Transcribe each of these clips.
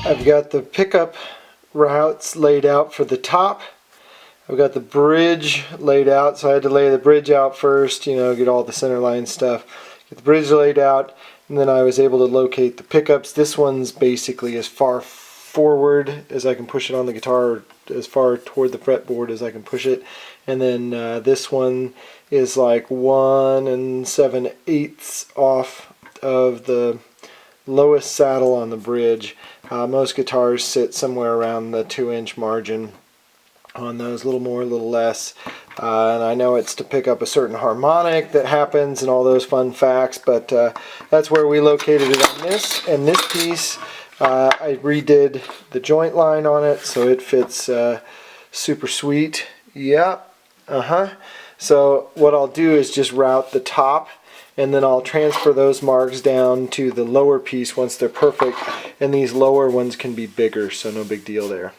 I've got the pickup routes laid out for the top. I've got the bridge laid out, so I had to lay the bridge out first, you know, get all the center line stuff. Get the bridge laid out, and then I was able to locate the pickups. This one's basically as far forward as I can push it on the guitar, or as far toward the fretboard as I can push it. And then this one is like 1 7/8 off of the lowest saddle on the bridge. Most guitars sit somewhere around the 2-inch margin on those, a little more, a little less. And I know it's to pick up a certain harmonic that happens and all those fun facts, but that's where we located it on this. And this piece, I redid the joint line on it so it fits super sweet. Yep. So what I'll do is just route the top, and then I'll transfer those marks down to the lower piece once they're perfect, and these lower ones can be bigger, so no big deal there.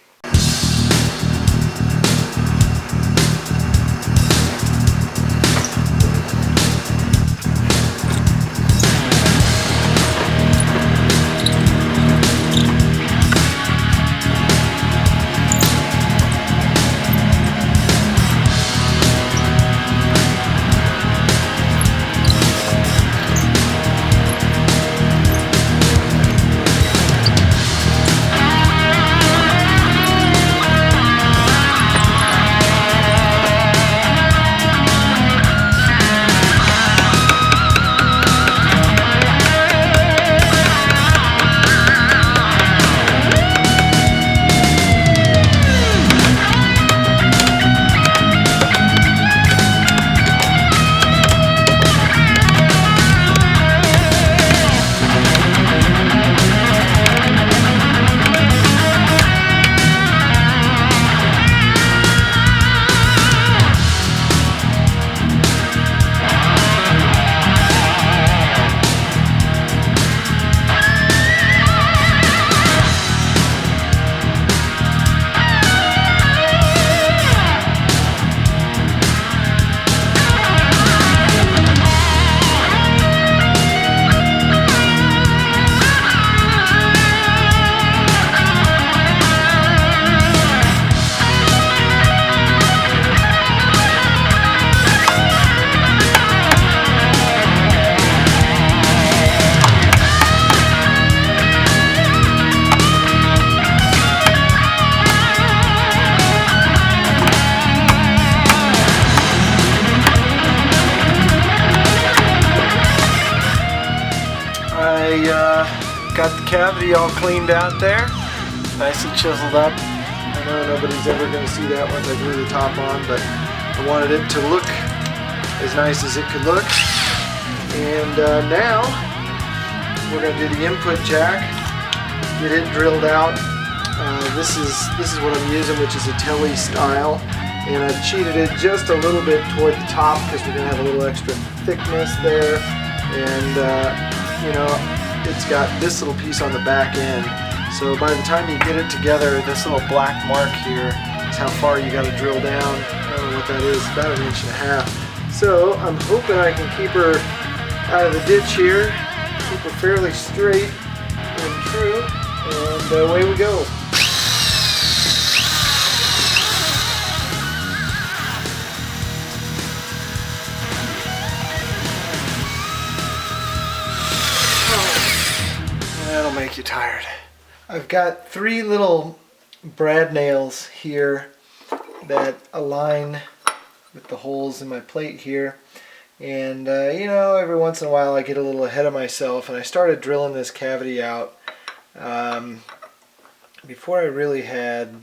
Got the cavity all cleaned out there, nice and chiseled up. I know nobody's ever going to see that once I glue the top on, but I wanted it to look as nice as it could look. And now we're going to do the input jack, get it drilled out. This is what I'm using, which is a Tele style, and I've cheated it just a little bit toward the top because we're going to have a little extra thickness there. And you know, it's got this little piece on the back end, so by the time you get it together, this little black mark here is how far you got to drill down. I don't know what that is, about 1.5 inches. So I'm hoping I can keep her out of the ditch here, keep her fairly straight and true, and away we go. That'll make you tired. I've got 3 little brad nails here that align with the holes in my plate here. And you know, every once in a while I get a little ahead of myself, and I started drilling this cavity out before I really had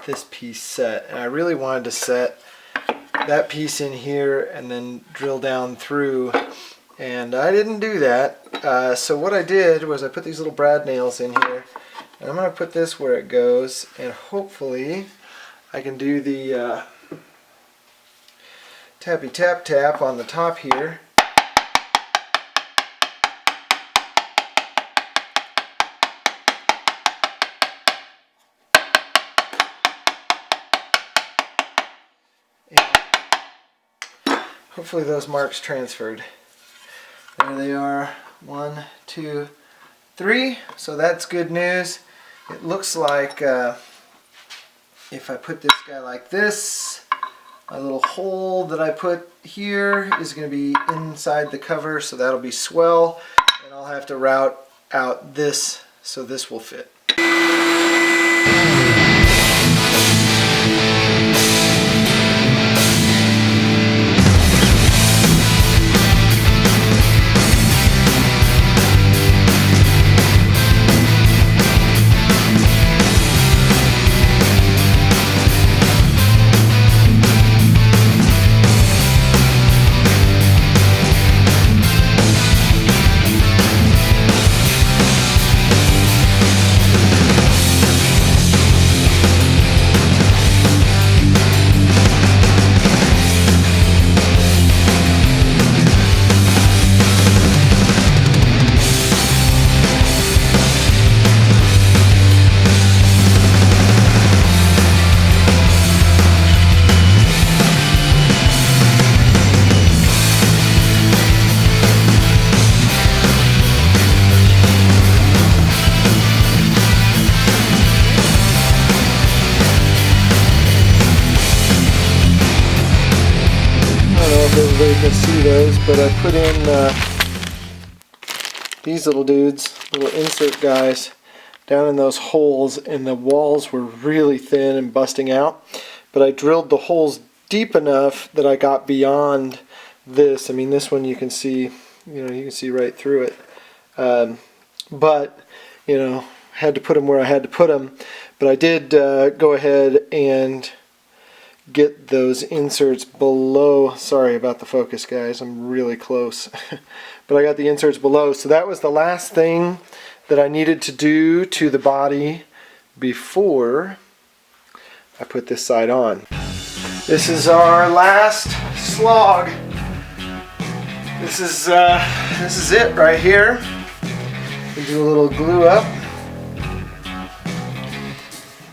this piece set. And I really wanted to set that piece in here and then drill down through, and I didn't do that. So what I did was I put these little brad nails in here, and I'm going to put this where it goes, and hopefully I can do the tappy tap tap on the top here. And hopefully those marks transferred. There they are. 1, 2, 3, so that's good news. It looks like if I put this guy like this, my little hole that I put here is going to be inside the cover, so that'll be swell, and I'll have to route out this so this will fit. Everybody can see those, but I put in these little dudes, little insert guys, down in those holes, and the walls were really thin and busting out. But I drilled the holes deep enough that I got beyond this. I mean, this one you can see, you can see right through it. But had to put them where I had to put them. But I did go ahead and get those inserts below. Sorry about the focus, guys, I'm really close. But I got the inserts below, so that was the last thing that I needed to do to the body before I put this side on. This is our last slog. This is it right here. We do a little glue up,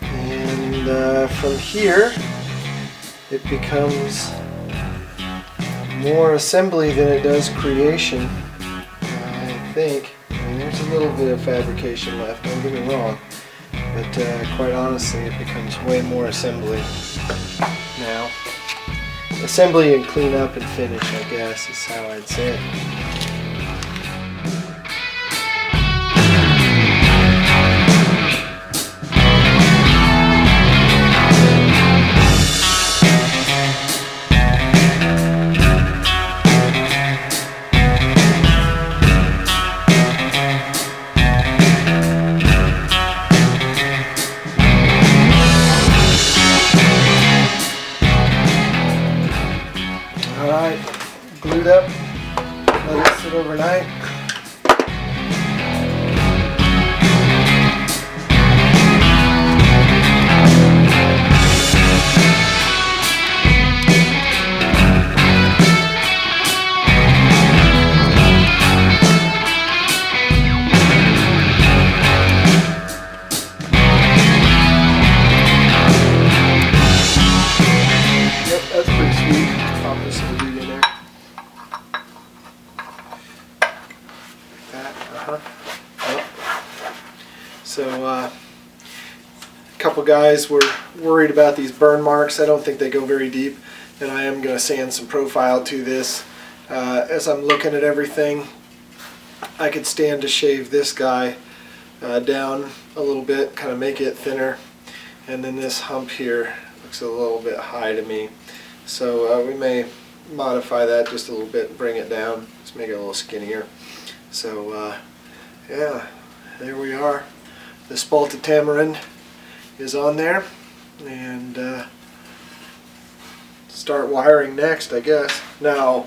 and from here it becomes more assembly than it does creation, I think. I mean, there's a little bit of fabrication left, don't get me wrong, but quite honestly it becomes way more assembly now. Assembly and clean up and finish, I guess, is how I'd say it. Alright, glued up, let it sit overnight. Yep, that's pretty sweet. Pop this little dude in there. So a couple guys were worried about these burn marks. I don't think they go very deep, and I am going to sand some profile to this. As I'm looking at everything, I could stand to shave this guy down a little bit, kind of make it thinner, and then this hump here looks a little bit high to me. So we may modify that just a little bit and bring it down, just make it a little skinnier. So yeah, there we are. The Spalta Tamarin is on there, and start wiring next, I guess. Now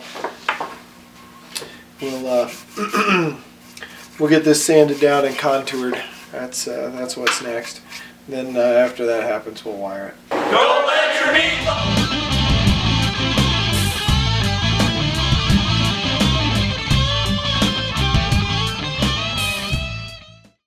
we'll we'll get this sanded down and contoured. That's what's next. Then after that happens, we'll wire it. Don't let your meat